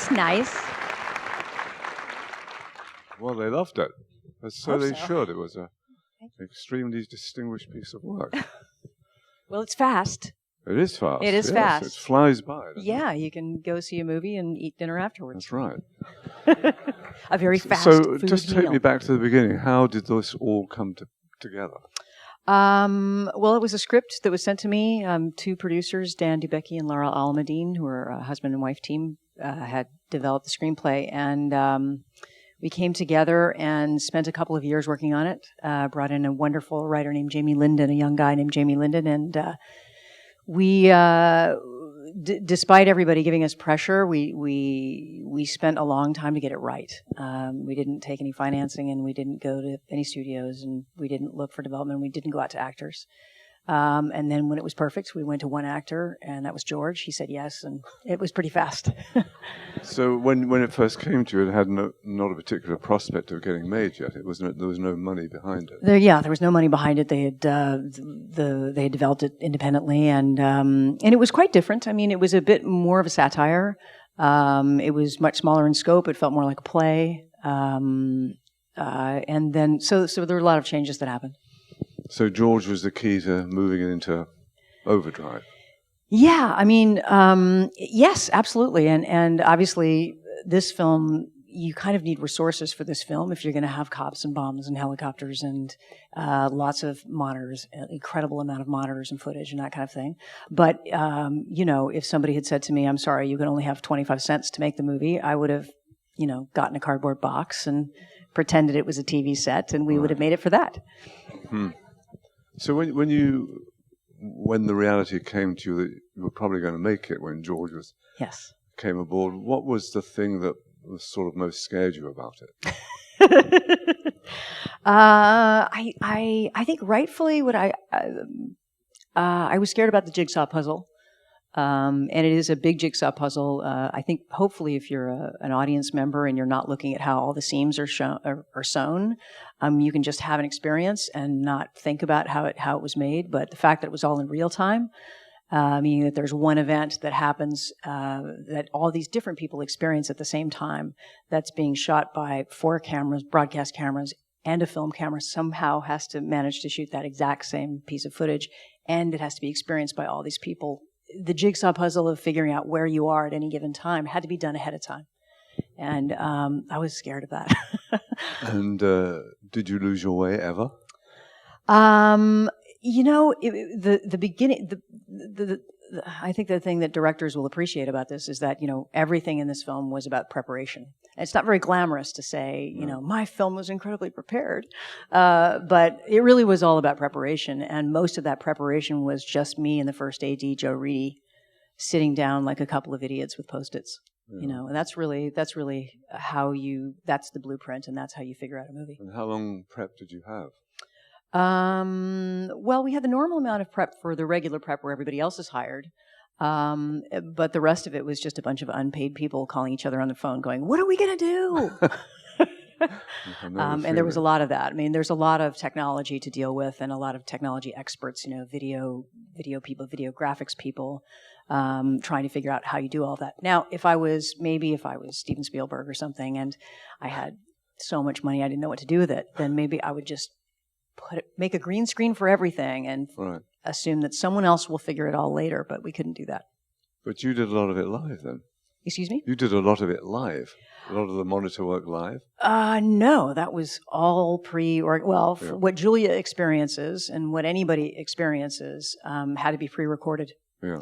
That's nice. Well, they loved it. So Hope they so. should. It was an extremely distinguished piece of work. Well, it's fast. It is fast. It is yes, fast. It flies by. Yeah, you can go see a movie and eat dinner afterwards. That's right. A very fast So food just meal. take me back to the beginning. How did this all come together? Well, it was a script that was sent to me. Two producers, Dan Dubecki and Laura Almadine, who are a husband and wife team, had developed the screenplay. And we came together and spent a couple of years working on it. Brought in a wonderful writer named Jamie Linden, a young guy named Jamie Linden. And we, despite everybody giving us pressure, we spent a long time to get it right. We didn't take any financing, and we didn't go to any studios, and we didn't look for development. We didn't go out to actors. And then when it was perfect, we went to one actor, and that was George. He said yes, and it was pretty fast. So when it first came to you, it had not a particular prospect of getting made yet. There was no money behind it. There was no money behind it. They had developed it independently, and it was quite different. I mean, it was a bit more of a satire. It was much smaller in scope. It felt more like a play. And then so there were a lot of changes that happened. So George was the key to moving it into overdrive. Yeah, I mean, yes, absolutely. And obviously this film, you kind of need resources for this film if you're going to have cops and bombs and helicopters and lots of monitors, an incredible amount of monitors and footage and that kind of thing. But, if somebody had said to me, I'm sorry, you can only have 25 cents to make the movie, I would have, gotten a cardboard box and pretended it was a TV set, and we would have made it for that. Hmm. So when the reality came to you that you were probably going to make it when George came aboard, what was the thing that was sort of most scared you about it? I think rightfully what I was scared about the jigsaw puzzle. And it is a big jigsaw puzzle. I think hopefully if you're an audience member and you're not looking at how all the seams are sewn, you can just have an experience and not think about how it was made. But the fact that it was all in real time, meaning that there's one event that happens that all these different people experience at the same time, that's being shot by 4 cameras, broadcast cameras, and a film camera, somehow has to manage to shoot that exact same piece of footage, and it has to be experienced by all these people. The jigsaw puzzle of figuring out where you are at any given time had to be done ahead of time. And I was scared of that. And did you lose your way ever? The beginning, I think the thing that directors will appreciate about this is that, everything in this film was about preparation. It's not very glamorous to say, my film was incredibly prepared. But it really was all about preparation. And most of that preparation was just me and the first AD, Joe Reedy, sitting down like a couple of idiots with Post-its. Yeah. And that's really that's the blueprint, and that's how you figure out a movie. And how long prep did you have? Well, we had the normal amount of prep for the regular prep where everybody else is hired. But the rest of it was just a bunch of unpaid people calling each other on the phone going, what are we going to do? And there was a lot of that. I mean, there's a lot of technology to deal with and a lot of technology experts, video people, video graphics people, trying to figure out how you do all that. Now, if I was Steven Spielberg or something and I had so much money I didn't know what to do with it, then maybe I would just make a green screen for everything and assume that someone else will figure it all later, but we couldn't do that. But you did a lot of it live then? Excuse me? You did a lot of it live? A lot of the monitor work live? No, that was all what Julia experiences and what anybody experiences had to be pre-recorded. Yeah.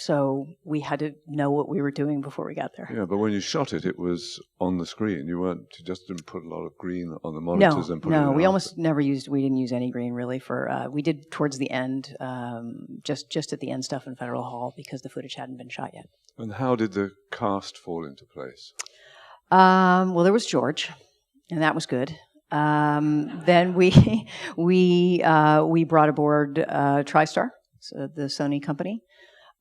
So we had to know what we were doing before we got there. Yeah, but when you shot it, it was on the screen. You just didn't put a lot of green on the monitors and put it in. No, we didn't use any green really we did towards the end, just at the end stuff in Federal Hall because the footage hadn't been shot yet. And how did the cast fall into place? Well, there was George, and that was good. Then we brought aboard TriStar, so the Sony company.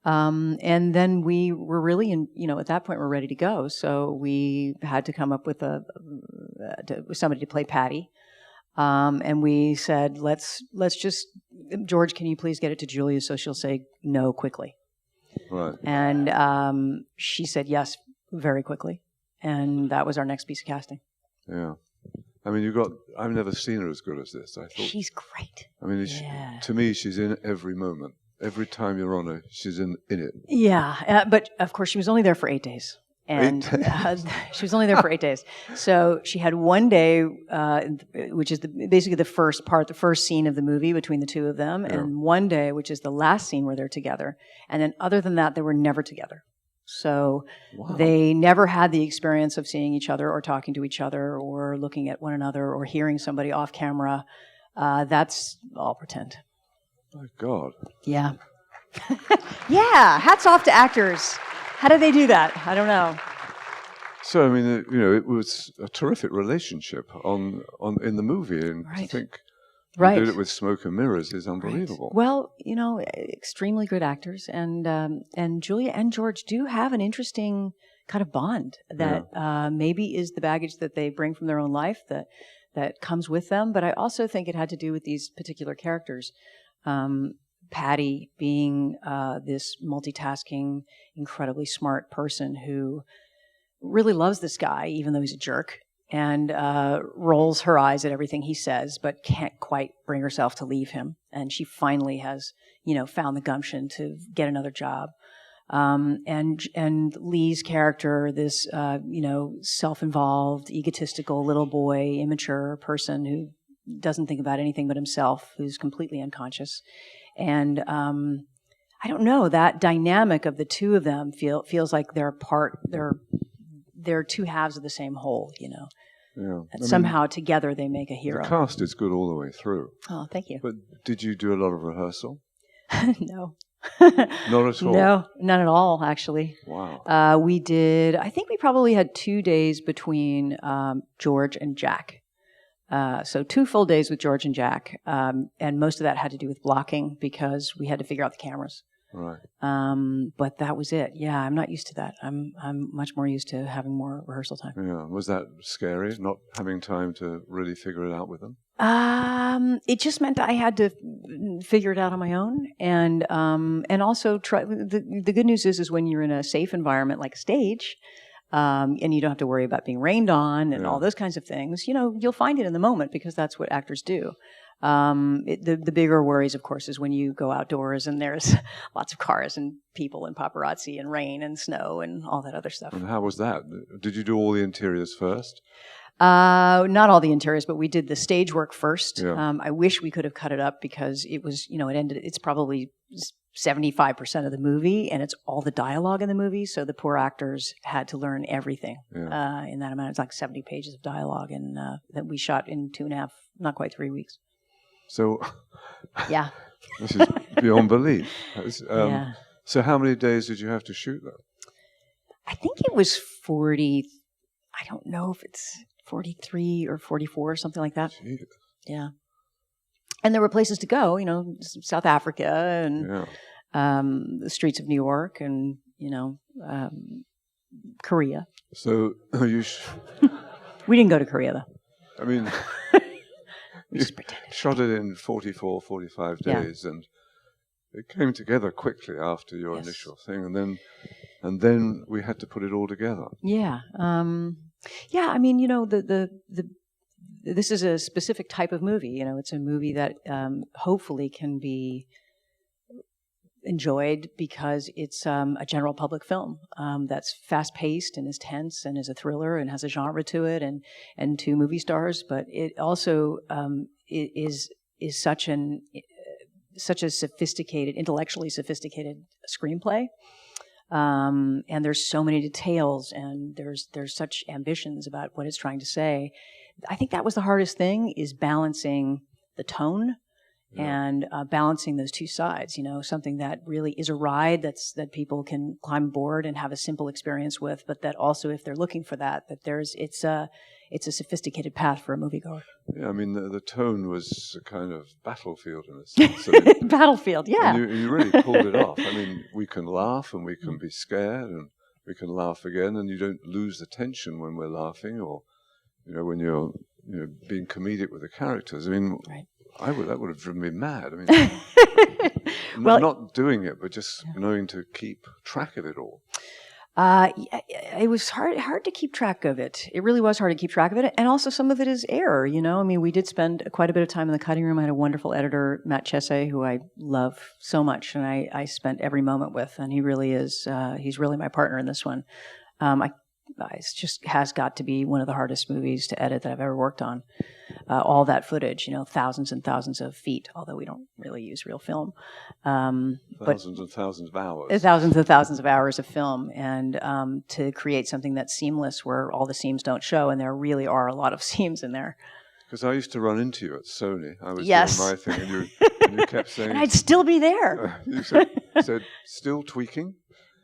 And then we were really at that point we're ready to go. So we had to come up with somebody to play Patty. And we said, let's just, George, can you please get it to Julia so she'll say no quickly? Right. And she said yes very quickly. And that was our next piece of casting. Yeah. I mean, I've never seen her as good as this. I thought she's great. I mean, to me, she's in every moment. Every time you're on her, she's in it. Yeah, but of course, she was only there for 8 days. And she was only there for 8 days. So she had one day, which is basically the first scene of the movie between the two of them, and one day, which is the last scene where they're together. And then other than that, they were never together. So they never had the experience of seeing each other or talking to each other or looking at one another or hearing somebody off camera. That's all pretend. My God. Yeah. Yeah, hats off to actors. How did they do that? I don't know. So, I mean, it was a terrific relationship in the movie. And to think you did it with Smoke and Mirrors is unbelievable. Right. Well, extremely good actors. And Julia and George do have an interesting kind of bond that maybe is the baggage that they bring from their own life that comes with them. But I also think it had to do with these particular characters. Patty being this multitasking, incredibly smart person who really loves this guy, even though he's a jerk, and rolls her eyes at everything he says, but can't quite bring herself to leave him. And she finally has, found the gumption to get another job. And Lee's character, this, self-involved, egotistical little boy, immature person who doesn't think about anything but himself, who's completely unconscious. And I don't know, that dynamic of the two of them feels like they're two halves of the same whole, Yeah. Somehow together they make a hero. The cast is good all the way through. Oh, thank you. But did you do a lot of rehearsal? No. Not at all? No, none at all, actually. Wow. I think we probably had 2 days between George and Jack. So 2 full days with George and Jack, and most of that had to do with blocking because we had to figure out the cameras. Right. But that was it. Yeah, I'm not used to that. I'm much more used to having more rehearsal time. Yeah. Was that scary, not having time to really figure it out with them? It just meant I had to figure it out on my own, and also try. The good news is when you're in a safe environment like a stage. And you don't have to worry about being rained on and all those kinds of things. You'll find it in the moment because that's what actors do. The bigger worries, of course, is when you go outdoors and there's lots of cars and people and paparazzi and rain and snow and all that other stuff. And how was that? Did you do all the interiors first? Not all the interiors, but we did the stage work first. Yeah. I wish we could have cut it up because it was, it's probably 75% of the movie, and it's all the dialogue in the movie. So the poor actors had to learn everything in that amount. It's like 70 pages of dialogue, and that we shot in 2.5, not quite 3 weeks. So, yeah, this is beyond belief. So, how many days did you have to shoot that? I think it was 40. I don't know if it's 43 or 44 or something like that. Jeez. Yeah. And there were places to go, South Africa and the streets of New York and, Korea. So we didn't go to Korea, though. I mean, you shot it in 44, 45 days, and it came together quickly after your initial thing, and then we had to put it all together. Yeah. I mean, this is a specific type of movie. It's a movie that hopefully can be enjoyed because it's a general public film that's fast-paced and is tense and is a thriller and has a genre to it and 2 movie stars. But it also is such a sophisticated, intellectually sophisticated screenplay. And there's so many details and there's such ambitions about what it's trying to say. I think that was the hardest thing, is balancing the tone and balancing those 2 sides, something that really is a ride that people can climb aboard and have a simple experience with, but that also, if they're looking for that it's a sophisticated path for a moviegoer. Yeah, I mean, the tone was a kind of battlefield in a sense. I mean, battlefield, yeah. And you really pulled it off. I mean, we can laugh and we can be scared and we can laugh again, and you don't lose the tension when we're laughing or, when you're being comedic with the characters. I mean, that would have driven me mad. I mean, not doing it, but just knowing to keep track of it all. It was hard to keep track of it. It really was hard to keep track of it. And also some of it is error, you know? I mean, we did spend quite a bit of time in the cutting room. I had a wonderful editor, Matt Chesse, who I love so much, and I spent every moment with, and he really is, he's really my partner in this one. It just has got to be one of the hardest movies to edit that I've ever worked on. All that footage, you know, thousands and thousands of feet, although we don't really use real film. Thousands and thousands of hours. Thousands and thousands of hours of film. And to create something that's seamless where all the seams don't show, and there really are a lot of seams in there. Because I used to run into you at Sony. I was yes. doing my thing, and you kept saying... and I'd still be there. You said, still tweaking?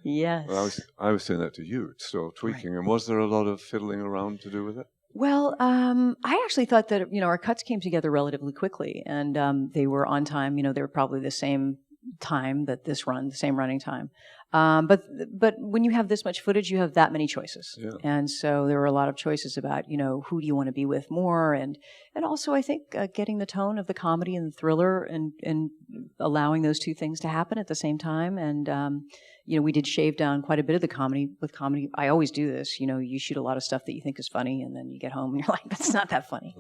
Yes. Well, I was saying that to you, it's still tweaking. Right. And was there a lot of fiddling around to do with it? Well, I actually thought that, you know, our cuts came together relatively quickly, and they were on time. You know, they were probably the same time that this run, the same running time. But when you have this much footage, you have that many choices. Yeah. And so there were a lot of choices about, you know, who do you want to be with more, and also I think getting the tone of the comedy and the thriller and allowing those two things to happen at the same time. And you know, we did shave down quite a bit of the comedy. With comedy, I always do this. You know, you shoot a lot of stuff that you think is funny, and then you get home and you're like, that's not that funny.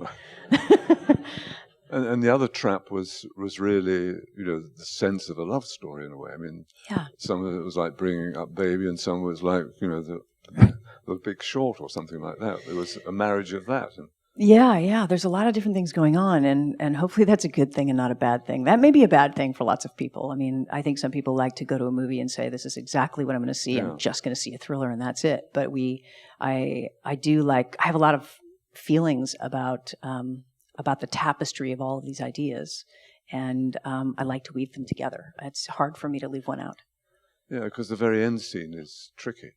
And the other trap was really, you know, the sense of a love story in a way. I mean, yeah. Some of it was like Bringing Up Baby, and some was like, you know, the Big Short or something like that. There was a marriage of that. And yeah. There's a lot of different things going on, and hopefully that's a good thing and not a bad thing. That may be a bad thing for lots of people. I mean, I think some people like to go to a movie and say, this is exactly what I'm going to see. Yeah. I'm just going to see a thriller and that's it. But I have a lot of feelings about the tapestry of all of these ideas, and I like to weave them together. It's hard for me to leave one out. Yeah, because the very end scene is tricky.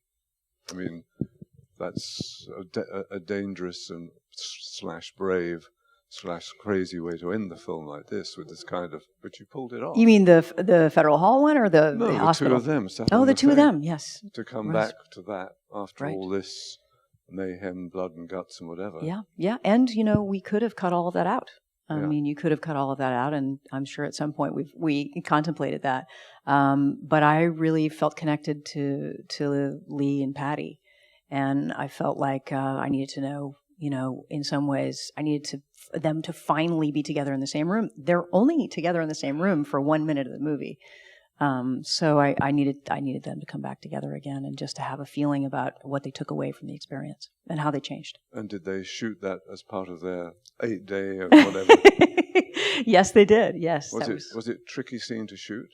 I mean, that's a dangerous and / brave / crazy way to end the film like this, with this kind of, but you pulled it off. You mean the Federal Hall one or the no, hospital? The two of them. Oh, the two of them, yes. To come back to that after all this mayhem, blood and guts and whatever. Yeah. And, you know, we could have cut all of that out. I Yeah. mean, you could have cut all of that out, and I'm sure at some point we contemplated that. But I really felt connected to Lee and Patty, and I felt like I needed to know, you know, in some ways, I needed them to finally be together in the same room. They're only together in the same room for 1 minute of the movie. So I needed them to come back together again, and just to have a feeling about what they took away from the experience and how they changed. And did they shoot that as part of their 8-day or whatever? Yes, they did. Yes. Was it a tricky scene to shoot?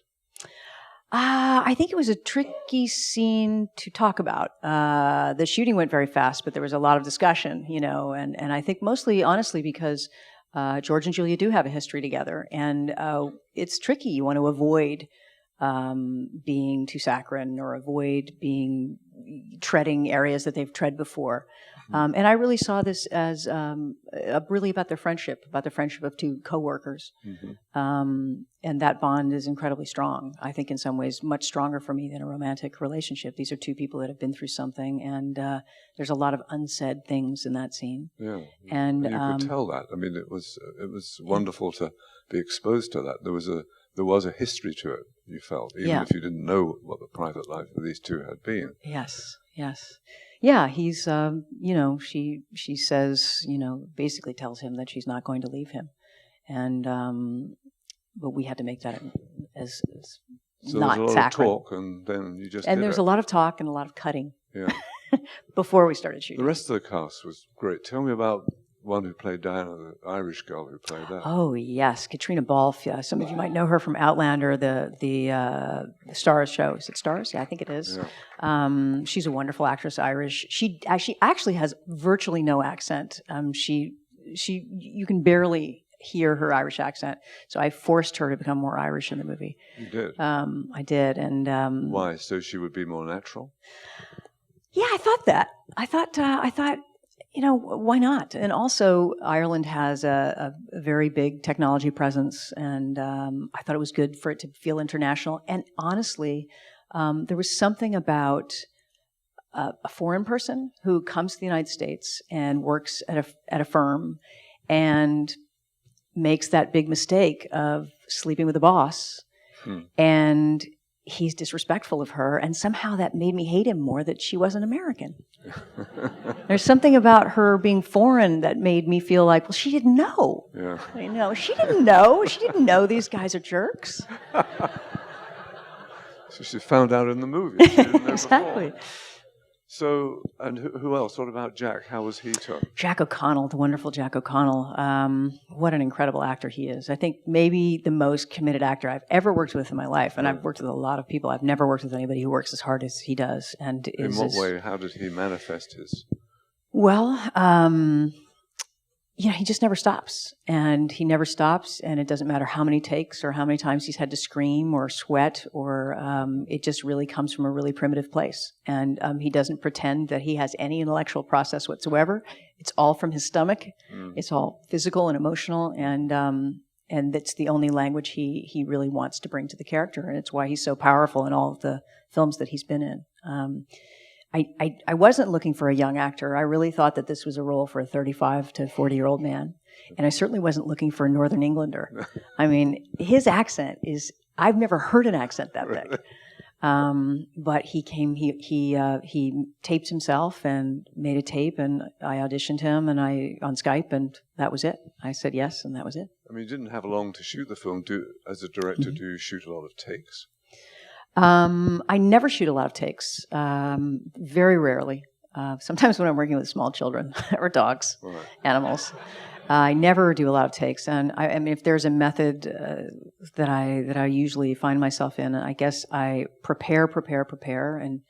I think it was a tricky scene to talk about. The shooting went very fast, but there was a lot of discussion, you know, and I think mostly, honestly, because George and Julia do have a history together, and it's tricky. You want to avoid being too saccharine, or avoid treading areas that they've tread before. Mm-hmm. And I really saw this as really about the friendship of two coworkers. Mm-hmm. And that bond is incredibly strong. I think in some ways much stronger for me than a romantic relationship. These are two people that have been through something, and there's a lot of unsaid things in that scene. Yeah, and you could tell that. I mean, it was wonderful to be exposed to that. There was a history to it, you felt, even if you didn't know what the private life of these two had been. Yes. Yeah, he's, you know, she says, you know, basically tells him that she's not going to leave him. And, but we had to make that as so not there's a lot saccharine. of talk, and then you just And there's a lot of talk and a lot of cutting. Yeah. Before we started shooting. The rest of the cast was great. Tell me about one who played Diana, the Irish girl who played that. Oh, yes. Katrina Balfe. Some of you might know her from Outlander, the Stars show. Is it Stars? Yeah, I think it is. Yeah. She's a wonderful actress, Irish. She actually has virtually no accent. You can barely hear her Irish accent. So I forced her to become more Irish in the movie. You did? I did. And why? So she would be more natural? Yeah, I thought that. I thought, you know, why not? And also, Ireland has a very big technology presence, and I thought it was good for it to feel international. And honestly, there was something about a foreign person who comes to the United States and works at a firm and makes that big mistake of sleeping with the boss, and he's disrespectful of her, and somehow that made me hate him more that she wasn't American. There's something about her being foreign that made me feel like, well, she didn't know. Yeah. You know, she didn't know. She didn't know these guys are jerks. So she found out in the movie. She didn't know Exactly. Before. So, and who else? What about Jack? How was he took? Jack O'Connell, the wonderful Jack O'Connell. What an incredible actor he is. I think maybe the most committed actor I've ever worked with in my life. And I've worked with a lot of people. I've never worked with anybody who works as hard as he does. And in what way? How did he manifest his? Well, you know, he just never stops. And he never stops. And it doesn't matter how many takes or how many times he's had to scream or sweat, or it just really comes from a really primitive place. And he doesn't pretend that he has any intellectual process whatsoever. It's all from his stomach. It's all physical and emotional. And that's the only language he really wants to bring to the character. And it's why he's so powerful in all of the films that he's been in. I wasn't looking for a young actor. I really thought that this was a role for a 35 to 40-year-old man. And I certainly wasn't looking for a Northern Englander. I mean, his accent is, I've never heard an accent that big. But he came, he taped himself and made a tape, and I auditioned him on Skype, and that was it. I said yes, and that was it. I mean, you didn't have long to shoot the film. As a director, do you shoot a lot of takes? I never shoot a lot of takes, very rarely. Sometimes when I'm working with small children or dogs, right. Animals, I never do a lot of takes. And I mean, if there's a method that I usually find myself in, I guess I prepare, and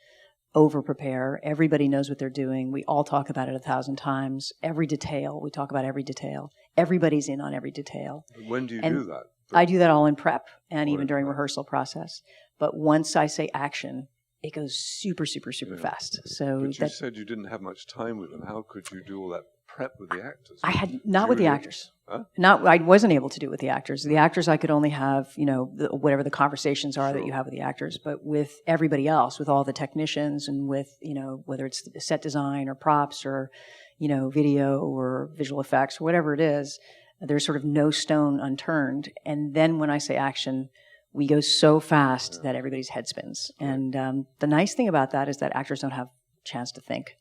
over-prepare. Everybody knows what they're doing. We all talk about it 1,000 times. Every detail, we talk about every detail. Everybody's in on every detail. When do you do that? I do that all in prep and even during rehearsal process. But once I say action, it goes super fast. So but you said you didn't have much time with them. How could you do all that prep with the actors? I had not with the actors. Huh? I wasn't able to do it with the actors. The actors I could only have, you know, whatever the conversations are that you have with the actors. But with everybody else, with all the technicians, and with, you know, whether it's set design or props or, you know, video or visual effects or whatever it is, there's sort of no stone unturned. And then when I say action, we go so fast that everybody's head spins. And the nice thing about that is that actors don't have a chance to think.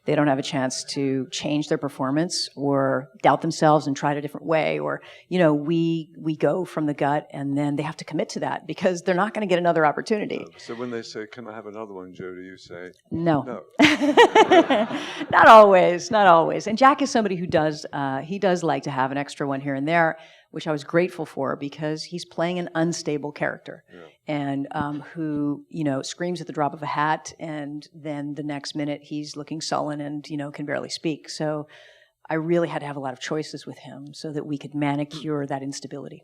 They don't have a chance to change their performance or doubt themselves and try it a different way. Or, you know, we go from the gut, and then they have to commit to that because they're not going to get another opportunity. So when they say, "Can I have another one, Jodie?" you say, No. Not always. And Jack is somebody who does like to have an extra one here and there, which I was grateful for because he's playing an unstable character, and who, you know, screams at the drop of a hat, and then the next minute he's looking sullen and, you know, can barely speak. So I really had to have a lot of choices with him so that we could manicure that instability.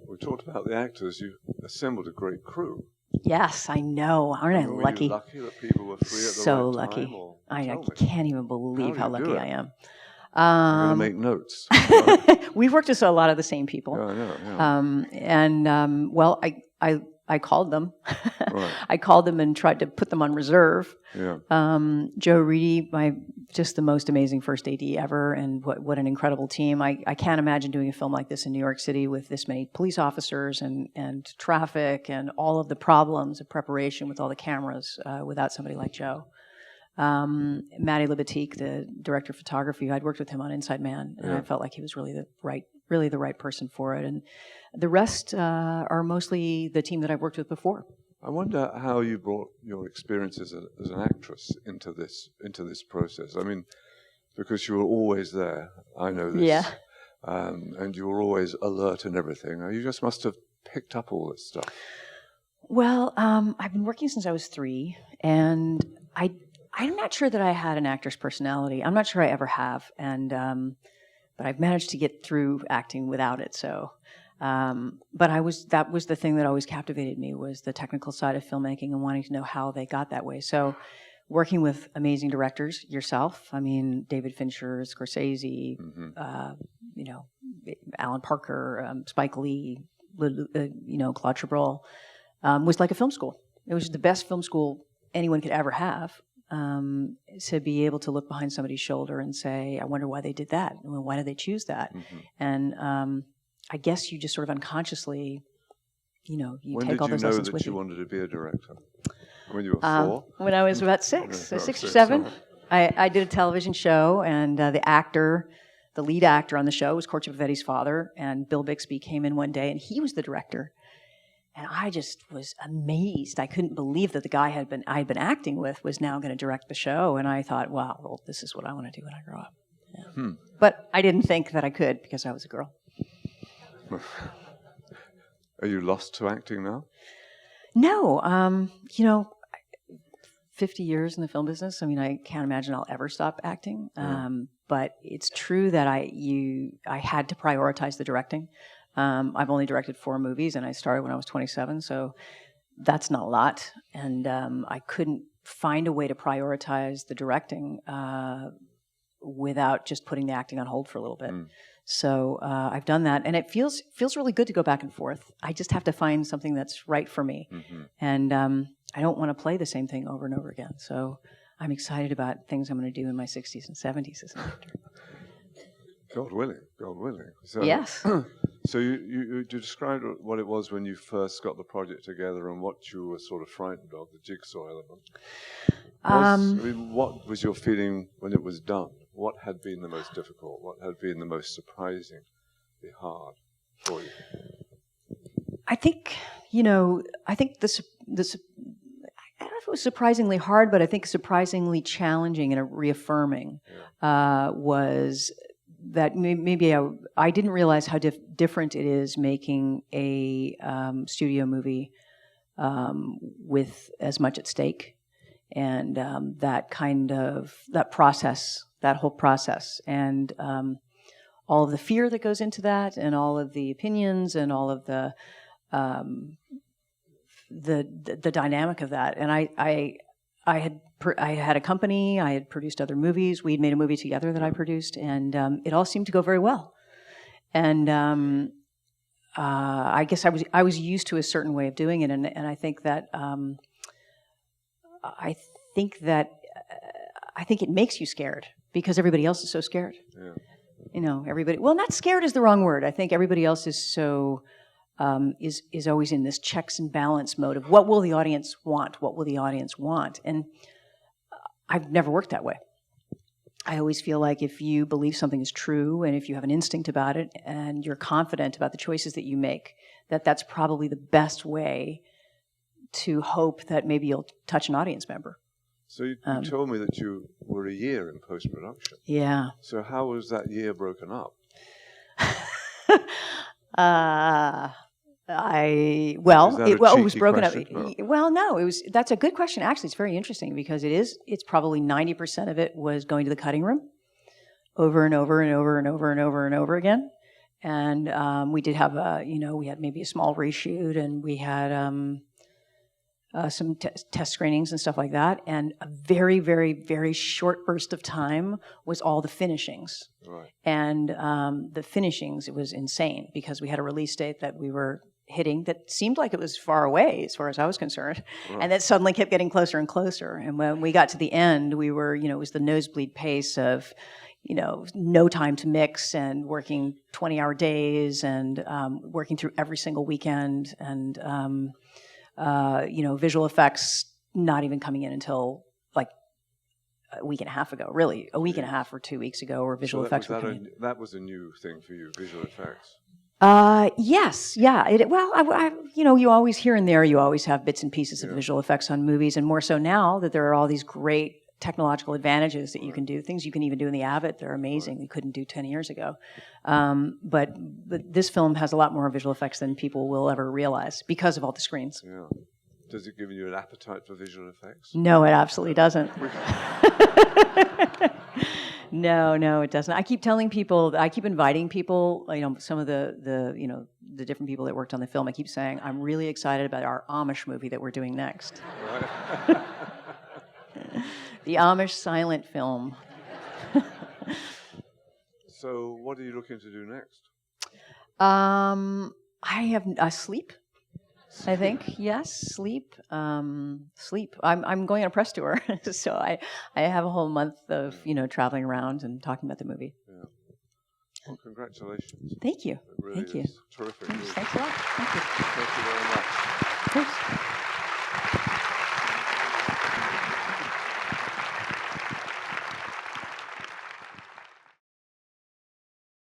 We talked about the actors. You assembled a great crew. Yes, I know. Aren't I lucky? Were you lucky that people were free at the so right lucky. time? Or I can't even believe how lucky I am. I'm going to make notes. We've worked with a lot of the same people. Yeah. Well, I called them. Right. I called them and tried to put them on reserve. Yeah. Joe Reedy, just the most amazing first AD ever, and what an incredible team. I can't imagine doing a film like this in New York City with this many police officers and traffic and all of the problems of preparation with all the cameras without somebody like Joe. Matty Libatique, the director of photography, I'd worked with him on Inside Man, and I felt like he was really the right person for it. And the rest are mostly the team that I've worked with before. I wonder how you brought your experience as an actress into this process. I mean, because you were always there. I know this. Yeah. And you were always alert and everything. You just must have picked up all this stuff. Well, I've been working since I was 3, and I'm not sure that I had an actor's personality. I'm not sure I ever have, and but I've managed to get through acting without it. So, but that was the thing that always captivated me, was the technical side of filmmaking and wanting to know how they got that way. So, working with amazing directors, yourself, I mean, David Fincher, Scorsese, you know, Alan Parker, Spike Lee, you know, Claude Chabrol, was like a film school. It was the best film school anyone could ever have. To be able to look behind somebody's shoulder and say, I wonder why they did that. Why did they choose that? And I guess you just sort of unconsciously, you when take all those lessons with you. When did you know that you wanted to be a director? When you were 4? When I was about 6 or 7. I did a television show, and the lead actor on the show was Courtship of Eddie's father, and Bill Bixby came in one day, and he was the director. And I just was amazed. I couldn't believe that the guy I had been acting with was now going to direct the show. And I thought, wow, well, this is what I want to do when I grow up. Yeah. But I didn't think that I could because I was a girl. Are you lost to acting now? No. 50 years in the film business. I mean, I can't imagine I'll ever stop acting. But it's true that I had to prioritize the directing. I've only directed 4 movies, and I started when I was 27, so that's not a lot. And I couldn't find a way to prioritize the directing without just putting the acting on hold for a little bit. So I've done that, and it feels really good to go back and forth. I just have to find something that's right for me, and I don't want to play the same thing over and over again. So I'm excited about things I'm going to do in my 60s and 70s as an actor. God willing, God willing. So, yes. So you described what it was when you first got the project together and what you were sort of frightened of, the jigsaw element. What was your feeling when it was done? What had been the most difficult? What had been the most surprisingly hard for you? I think, this I don't know if it was surprisingly hard, but I think surprisingly challenging and reaffirming was that maybe I didn't realize how different it is making a studio movie with as much at stake, and that whole process, and all of the fear that goes into that, and all of the opinions, and all of the dynamic of that. And I had a company. I had produced other movies. We'd made a movie together that I produced, and it all seemed to go very well. And I guess I was used to a certain way of doing it, and I think that I think it makes you scared because everybody else is so scared. Yeah. Everybody. Well, not scared is the wrong word. I think everybody else is so. Is always in this checks and balance mode of what will the audience want? What will the audience want? And I've never worked that way. I always feel like if you believe something is true and if you have an instinct about it and you're confident about the choices that you make, that's probably the best way to hope that maybe you'll touch an audience member. So you told me that you were a year in post-production. Yeah. So how was that year broken up? It was broken up. No. Well, no, that's a good question. Actually, it's very interesting because it's probably 90% of it was going to the cutting room over and over and over and over and over and over again. And we did have we had maybe a small reshoot, and we had some test screenings and stuff like that. And a very, very, very short burst of time was all the finishings. Right. And the finishings, it was insane because we had a release date that we were hitting that seemed like it was far away as far as I was concerned. Right. And that suddenly kept getting closer and closer. And when we got to the end, we were, it was the nosebleed pace of, no time to mix and working 20-hour days and working through every single weekend and, visual effects not even coming in until like a week and a half ago, really. A week and a half or 2 weeks ago, or visual effects were coming in. That was a new thing for you, visual effects. Yes, yeah. You always here and there, you always have bits and pieces of visual effects on movies, and more so now that there are all these great technological advantages that you can do, things you can even do in the Avid. They're amazing. You couldn't do 10 years ago. But this film has a lot more visual effects than people will ever realize because of all the screens. Yeah. Does it give you an appetite for visual effects? No, it absolutely doesn't. No, it doesn't. I keep telling people, I keep inviting people, some of the different people that worked on the film, I keep saying, I'm really excited about our Amish movie that we're doing next. Right. The Amish silent film. So what are you looking to do next? I have sleep. I think sleep. Sleep. I'm going on a press tour, so I have a whole month of traveling around and talking about the movie. Well, congratulations. Thank you. It really Thank you. is terrific. Thanks a lot. Thank you. Thank you very much. Of course.